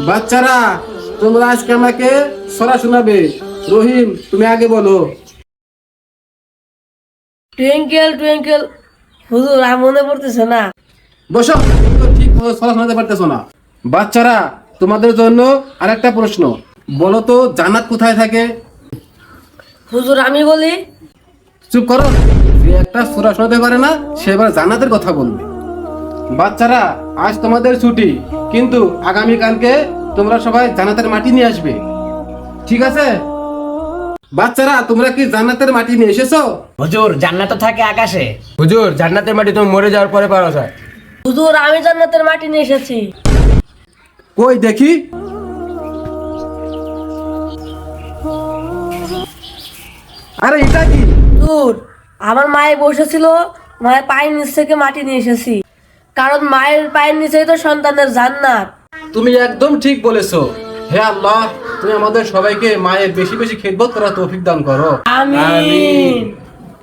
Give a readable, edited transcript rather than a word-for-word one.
বাচ্চারা তোমরা আজকে আমাকে সরা শোনাবে। রহিম, তুমি আগে বলো। টুইঙ্কেল টুইঙ্কেল, হুজুর আর মনে পড়তেছে না। বসো, তুমি তো ঠিক মতো সরা শোনাতে পারতেছো না। বাচ্চারা, তোমাদের জন্য আরেকটা প্রশ্ন। বলো তো, জান্নাত কোথায় থাকে? হুজুর আমি বলি। চুপ করো। যে একটা সূরা শোনাতে পারে না, সে এবার জান্নাতের কথা বলবে। বাচ্চারা, আজ তোমাদের ছুটি, কিন্তু আগামী কালকে তোমরা সবাই জান্নাতের মাটি নিয়ে আসবে, ঠিক আছে? বাচ্চারা, তোমরা কি জান্নাতের মাটি নিয়ে এসেছো? হুজুর জান্নাত তো থাকে আকাশে। হুজুর, জান্নাতের মাটি তুমি মরে যাওয়ার পরে পাওয়া যায়। হুজুর আমি জান্নাতের মাটি নিয়ে এসেছি। কই দেখি। আরে এটা কি? হুজুর, আমার মায়ে বসেছিল, মায়ের পায়ের নিচ থেকে মাটি নিয়ে এসেছি, কারণ মায়ের পায়ের নিচেই তো সন্তানের জান্নাত। তুমি একদম ঠিক বলেছো। হে আল্লাহ, তুমি আমাদের সবাইকে মায়ের বেশি বেশি খেদমত করার তৌফিক দান করো। আমিন।